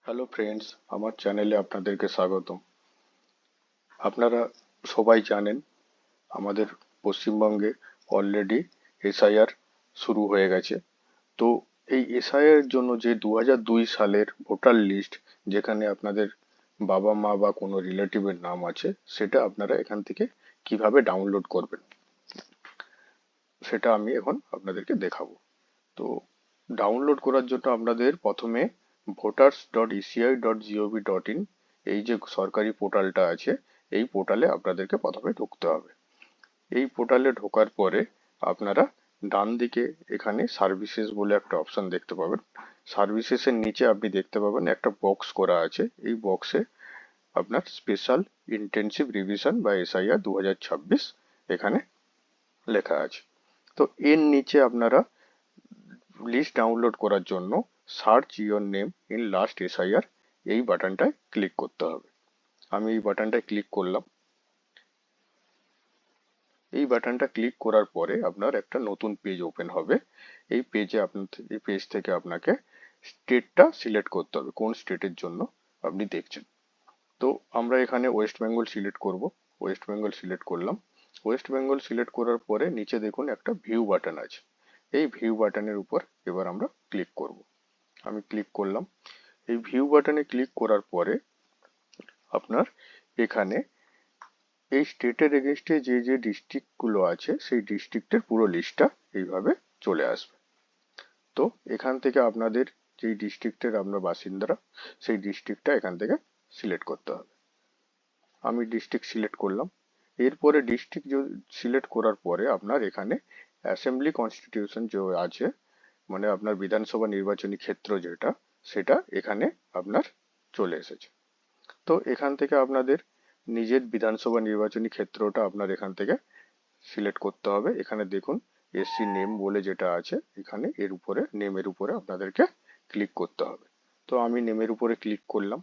Hello friends, আমার চ্যানেলে আপনাদেরকে স্বাগতম। আপনারা সবাই জানেন আমাদের পশ্চিমবঙ্গে অলরেডি এসআইআর শুরু হয়ে গেছে। তো এই এসআইআর এর জন্য যে 2002 সালের ভোটার লিস্ট, যেখানে আপনাদের বাবা মা বা কোনো রিলেটিভের নাম আছে, সেটা আপনারা এখান থেকে কিভাবে ডাউনলোড করবেন সেটা আমি এখন আপনাদেরকে দেখাবো। তো ডাউনলোড করার জন্য আপনাদের প্রথমে voters.eci.gov.in এই যে সরকারি পোর্টালটা আছে, এই পোর্টালে আপনাদেরকে প্রথমে ঢুকতে হবে। এই পোর্টালে ঢোকার পরে আপনারা ডান দিকে এখানে সার্ভিসেস বলে একটা অপশন দেখতে পাবেন। সার্ভিসেসের নিচে আপনি দেখতে পাবেন একটা বক্স করা আছে। এই বক্সে আপনার স্পেশাল ইন্টেনসিভ রিভিশন বা এসআইআর 2026 এখানে লেখা আছে। তো এর নিচে আপনারা লিস্ট ডাউনলোড করার জন্য search your name in last SIR এই বাটনটায় ক্লিক করতে হবে। আমি এই বাটনটায় ক্লিক করলাম। এই বাটনটা ক্লিক করার পরে আপনার একটা নতুন পেজ ওপেন হবে। এই পেজ থেকে আপনাকে স্টেটটা সিলেক্ট করতে হবে, কোন স্টেটের জন্য আপনি দেখছেন। তো আমরা এখানে ওয়েস্ট বেঙ্গল সিলেক্ট করব। ওয়েস্ট বেঙ্গল সিলেক্ট করলাম। ওয়েস্ট বেঙ্গল সিলেক্ট করার পরে নিচে দেখুন একটা ভিউ বাটন আছে। এই ভিউ বাটনের উপর এবার আমরা ক্লিক করব। আমি ক্লিক করলাম। এই ভিউ বাটনে ক্লিক করার পরে আপনার এখানে এই স্টেটের এগেনস্টে যে যে ডিস্ট্রিক্ট গুলো আছে সেই ডিস্ট্রিক্টের পুরো লিস্টটা এইভাবে চলে আসবে। তো এখান থেকে আপনাদের যেই ডিস্ট্রিক্টের আপনার বাসিন্দারা, সেই ডিস্ট্রিক্টটা এখান থেকে সিলেক্ট করতে হবে। আমি ডিস্ট্রিক্ট সিলেক্ট করলাম। এরপরে ডিস্ট্রিক্ট সিলেক্ট করার পরে আপনার এখানে অ্যাসেম্বলি কনস্টিটিউশন যে আছে, মানে আপনার বিধানসভা নির্বাচনী ক্ষেত্র যেটা, সেটা এখানে আপনার চলে এসেছে। তো এখান থেকে আপনাদের নিজের বিধানসভা নির্বাচনী ক্ষেত্রটা আপনার এখান থেকে সিলেক্ট করতে হবে। এখানে দেখুন এসসি নেম বলে যেটা আছে, এখানে এর উপরে নেমের উপরে আপনাদেরকে ক্লিক করতে হবে। তো আমি নেমের উপরে ক্লিক করলাম।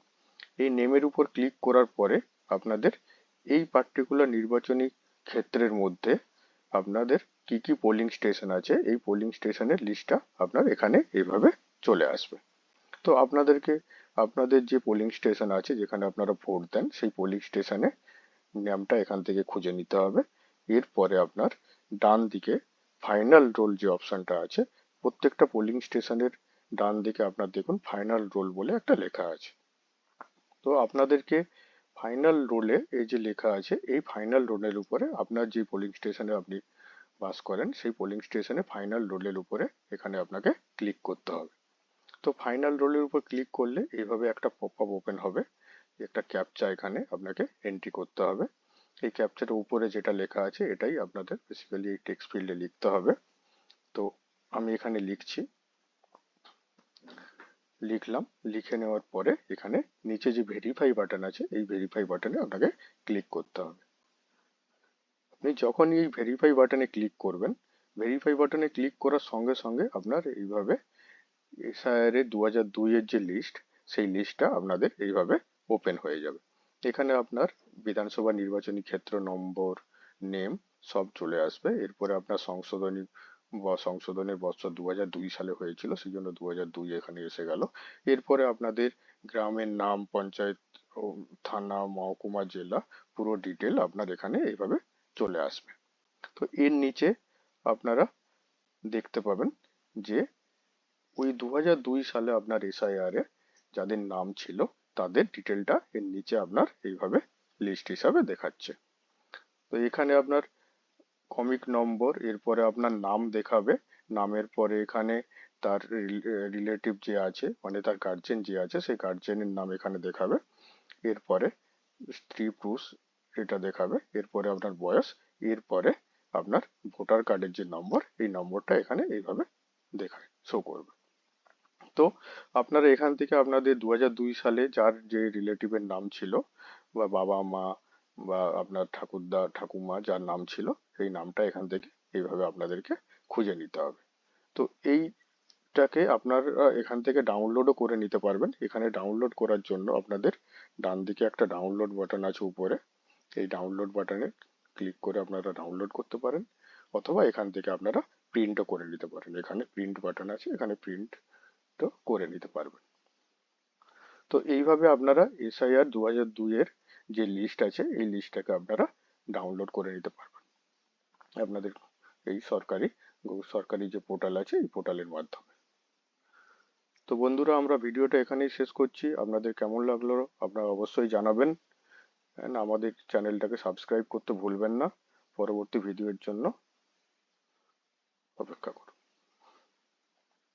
এই নেমের উপর ক্লিক করার পরে আপনাদের এই পার্টিকুলার নির্বাচনী ক্ষেত্রের মধ্যে আপনাদের কি কি পোলিং স্টেশন আছে, এই পোলিং স্টেশনের লিস্টটা আপনার এখানে এইভাবে চলে আসবে। তো আপনাদেরকে আপনাদের যে পোলিং স্টেশন আছে যেখানে আপনারা ভোট দেন, সেই পোলিং স্টেশনে নামটা এখান থেকে খুঁজে নিতে হবে। এরপরে আপনার ডান দিকে ফাইনাল রোল যে অপশনটা আছে, প্রত্যেকটা পোলিং স্টেশনের ডান দিকে আপনার দেখুন ফাইনাল রোল বলে একটা লেখা আছে। তো আপনাদেরকে ফাইনাল রোলে এই যে লেখা আছে, এই ফাইনাল রোলের উপরে আপনার যে পোলিং স্টেশনে আপনি বাস করেন, সেই পোলিং স্টেশনে ফাইনাল রোলের উপরে এখানে আপনাকে ক্লিক করতে হবে। তো ফাইনাল রোলের উপর ক্লিক করলে এইভাবে একটা পপ আপ ওপেন হবে। একটা ক্যাপচা এখানে আপনাকে এন্ট্রি করতে হবে। এই ক্যাপচারের উপরে যেটা লেখা আছে এটাই আপনাদের বেসিক্যালি এই টেক্সট ফিল্ডে লিখতে হবে। তো আমি এখানে লিখছি, লিখলাম। লিখে নেওয়ার পরে এখানে নিচে যে ভেরিফাই বাটন আছে, এই ভেরিফাই বাটনে আপনাকে ক্লিক করতে হবে। আপনি যখনই এই ভেরিফাই বাটনে ক্লিক করবেন, ভেরিফাই বাটনে ক্লিক করার সঙ্গে সঙ্গে আপনার এইভাবে এসআইআর এর 2002 এর যে লিস্ট, সেই লিস্টটা আপনাদের এইভাবে ওপেন হয়ে যাবে। এখানে আপনার বিধানসভা নির্বাচনী ক্ষেত্র নম্বর, নেম সব চলে আসবে। এরপরে আপনার সংশোধনী বা সংশোধনের বছর 2002 সালে হয়েছিল, সেই জন্য 2002 এখানে এসে গেল। এরপরে আপনাদের গ্রামের নাম, পঞ্চায়েত, ও থানা, মহকুমা, জেলা পুরো ডিটেল আপনার এখানে এইভাবে চলে আসবে। তো এর নিচে আপনারা দেখতে পাবেন যে ওই 2002 সালে আপনার এসআইআর এ যাদের নাম ছিল তাদের ডিটেলটা এর নিচে আপনার এইভাবে লিস্ট হিসাবে দেখাচ্ছে। তো এখানে আপনার কমিক নম্বর, এরপরে আপনার নাম দেখাবে। নামের পরে এখানে তার রিলেটিভ যে আছে, মানে তার গার্জেন যে আছে, সেই গার্জেনের নাম এখানে দেখাবে। এরপরে স্ত্রী পুরুষ এটা দেখাবে। এরপরে আপনার বয়স। এরপরে আপনার ভোটার কার্ডের যে নম্বর, এই নম্বরটা এখানে এইভাবে দেখায়, শো করবে। তো আপনারা এখান থেকে আপনাদের 2002 সালে যার যে রিলেটিভের নাম ছিল, বা বাবা মা বা আপনার ঠাকুরদা ঠাকুমা যার নাম ছিল, সেই নামটা এখান থেকে এইভাবে আপনাদেরকে খুঁজে নিতে হবে। তো এইটাকে আপনারা এখান থেকে ডাউনলোডও করে নিতে পারবেন। এখানে ডাউনলোড করার জন্য আপনাদের ডান দিকে একটা ডাউনলোড বাটন আছে উপরে। এই ডাউনলোড বাটনে ক্লিক করে আপনারা ডাউনলোড করতে পারেন, অথবা এখান থেকে আপনারা প্রিন্টও করে নিতে পারেন। এখানে প্রিন্ট বাটন আছে, এখানে প্রিন্ট তো করে নিতে পারবেন। তো এইভাবে আপনারা এসআইআর 2002 এর যে লিস্ট আছে এই লিস্টটাকে আপনারা ডাউনলোড করে নিতে পারবেন আপনাদের এই সরকারি যে পোর্টাল আছে এই পোর্টালের মাধ্যমে। তো বন্ধুরা, আমরা ভিডিওটা এখানেই শেষ করছি। আপনাদের কেমন লাগলো আপনারা অবশ্যই জানাবেন, and আমাদের চ্যানেলটাকে সাবস্ক্রাইব করতে ভুলবেন না। পরবর্তী ভিডিওর জন্য অপেক্ষা করুন।